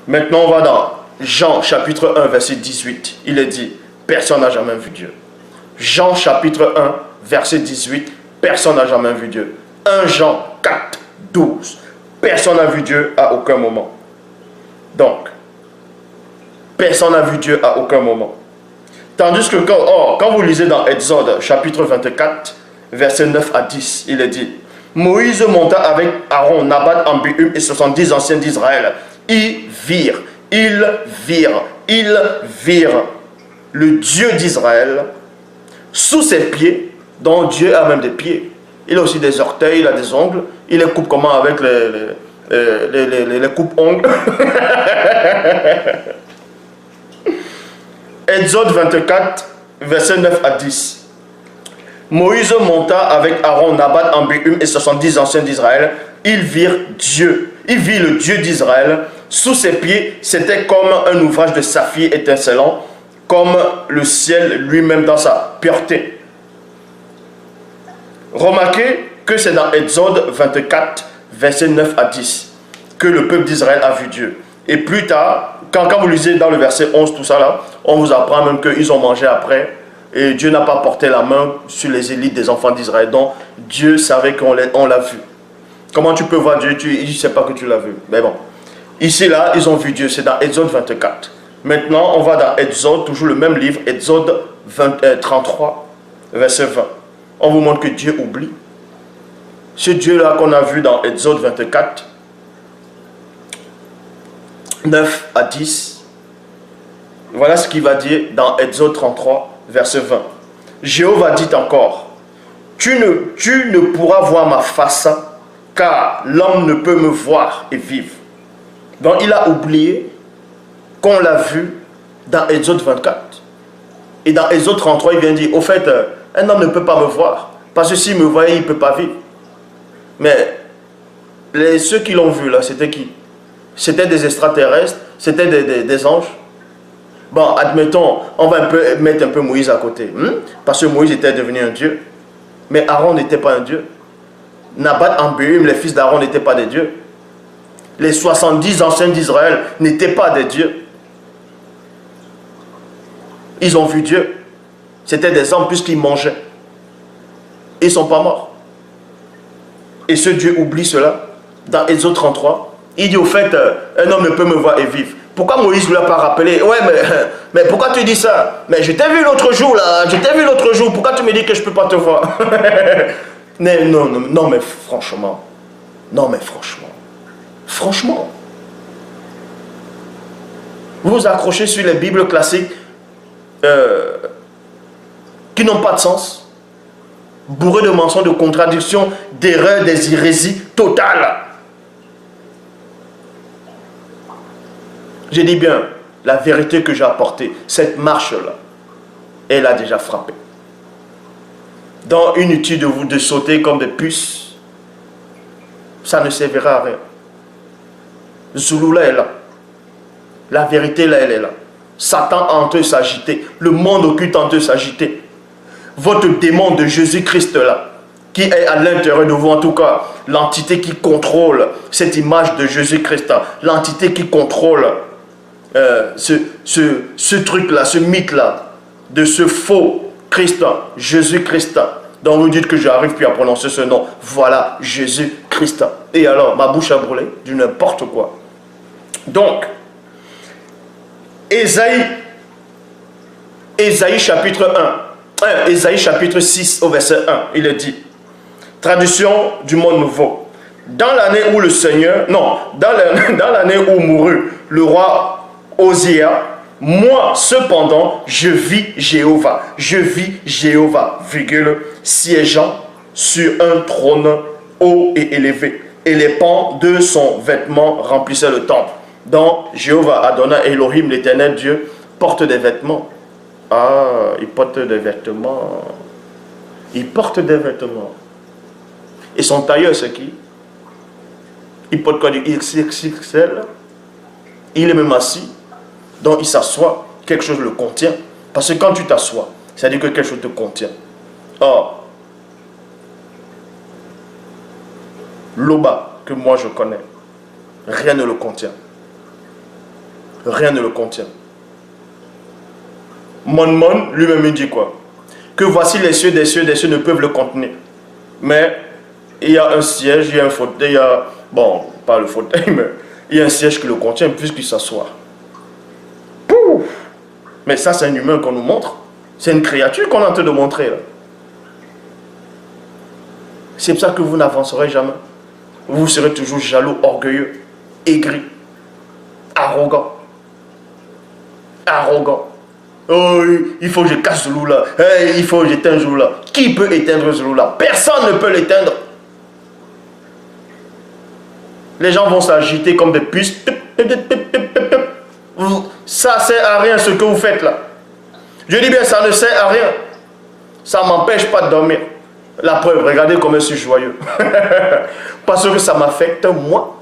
Maintenant, on va dans Jean chapitre 1, verset 18. Il est dit, personne n'a jamais vu Dieu. Jean chapitre 1, verset 18, personne n'a jamais vu Dieu. 1 Jean 4, 12. Personne n'a vu Dieu à aucun moment. Donc, personne n'a vu Dieu à aucun moment. Tandis que quand vous lisez dans Exode chapitre 24, verset 9 à 10, il est dit, Moïse monta avec Aaron, Nadab, Abihu et 70 anciens d'Israël. Ils virent le Dieu d'Israël sous ses pieds, dont Dieu a même des pieds. Il a aussi des orteils, il a des ongles. Il les coupe comment avec les coupes-ongles. Exode 24, verset 9 à 10. Moïse monta avec Aaron, Nadab, Abihu et 70 anciens d'Israël. Ils virent Dieu. Il vit le Dieu d'Israël. Sous ses pieds, c'était comme un ouvrage de saphir étincelant, comme le ciel lui-même dans sa pureté. Remarquez que c'est dans Exode 24, verset 9 à 10, que le peuple d'Israël a vu Dieu. Et plus tard, quand vous lisez dans le verset 11, tout ça là, on vous apprend même qu'ils ont mangé après, et Dieu n'a pas porté la main sur les élites des enfants d'Israël. Donc, Dieu savait qu'on l'a vu. Comment tu peux voir Dieu? Il ne sait pas que tu l'as vu. Mais bon. Ici, là, ils ont vu Dieu. C'est dans Exode 24. Maintenant, on va dans Exode, toujours le même livre, Exode 33, verset 20. On vous montre que Dieu oublie. Ce Dieu-là qu'on a vu dans Exode 24, 9 à 10. Voilà ce qu'il va dire dans Exode 33, verset 20. Jéhovah dit encore, tu ne pourras voir ma face, car l'homme ne peut me voir et vivre. Donc il a oublié qu'on l'a vu dans Exode 24. Et dans Exode 33, il vient dire, au fait, un homme ne peut pas me voir, parce que s'il me voyait, il ne peut pas vivre. Mais ceux qui l'ont vu là, c'était qui? C'était des extraterrestres, c'était des anges. Bon, admettons, on va mettre un peu Moïse à côté, parce que Moïse était devenu un dieu. Mais Aaron n'était pas un dieu. Nadab, Abihu, les fils d'Aaron n'étaient pas des dieux. Les 70 anciens d'Israël n'étaient pas des dieux. Ils ont vu Dieu. C'était des hommes puisqu'ils mangeaient. Ils ne sont pas morts. Et ce Dieu oublie cela. Dans Exode 33, il dit au fait, un homme ne peut me voir et vivre. Pourquoi Moïse ne lui a pas rappelé? Ouais, mais pourquoi tu dis ça? Mais je t'ai vu l'autre jour là, je t'ai vu l'autre jour, pourquoi tu me dis que je ne peux pas te voir? Mais non, mais franchement. Non, mais franchement. Franchement. Vous vous accrochez sur les Bibles classiques qui n'ont pas de sens, bourrés de mensonges, de contradictions, d'erreurs, des hérésies totales. J'ai dit bien, la vérité que j'ai apportée, cette marche-là, elle a déjà frappé. Donc, inutile de sauter comme des puces, ça ne servira à rien. Zoulou là est là. La vérité là, elle est là. Satan est en train de s'agiter. Le monde occulte en train de s'agiter. Votre démon de Jésus-Christ là, qui est à l'intérieur de vous, en tout cas, l'entité qui contrôle cette image de Jésus-Christ, l'entité qui contrôle ce truc-là, ce mythe-là, de ce faux Christ, Jésus-Christ, dont vous dites que j'arrive plus à prononcer ce nom. Voilà, Jésus-Christ. Et alors, ma bouche a brûlé du n'importe quoi. Donc, Ésaïe chapitre 1, Ésaïe chapitre 6 au verset 1, il est dit, traduction du monde nouveau, dans l'année où le Seigneur, non, dans l'année où mourut le roi Osia, moi cependant, je vis Jéhovah, virgule, siégeant sur un trône haut et élevé, et les pans de son vêtement remplissaient le temple. Donc, Jéhovah Adonai Elohim, l'éternel Dieu, porte des vêtements. Ah, il porte des vêtements. Il porte des vêtements. Et son tailleur, c'est qui? Il porte quoi, du XXL? Il est même assis. Donc, il s'assoit. Quelque chose le contient. Parce que quand tu t'assois, ça veut dire que quelque chose te contient. Or, l'Oba, que moi je connais, rien ne le contient. rien ne le contient. Mon lui-même il dit quoi? Que voici les cieux des cieux ne peuvent le contenir. Mais il y a un siège, il y a un fauteuil, il y a, bon, pas le fauteuil, mais il y a un siège qui le contient puisqu'il s'assoit. Pouf! Mais ça, c'est un humain qu'on nous montre. C'est une créature qu'on est en train de montrer là. C'est pour ça que vous n'avancerez jamais. Vous serez toujours jaloux, orgueilleux, aigri, arrogant. Arrogant. Oh, il faut que je casse ce loup-là. Hey, il faut que j'éteigne ce loup-là. Qui peut éteindre ce loup-là? Personne ne peut l'éteindre. Les gens vont s'agiter comme des puces. Ça ne sert à rien ce que vous faites là. Je dis bien, ça ne sert à rien. Ça ne m'empêche pas de dormir. La preuve, regardez comme je suis joyeux. Parce que ça m'affecte moi.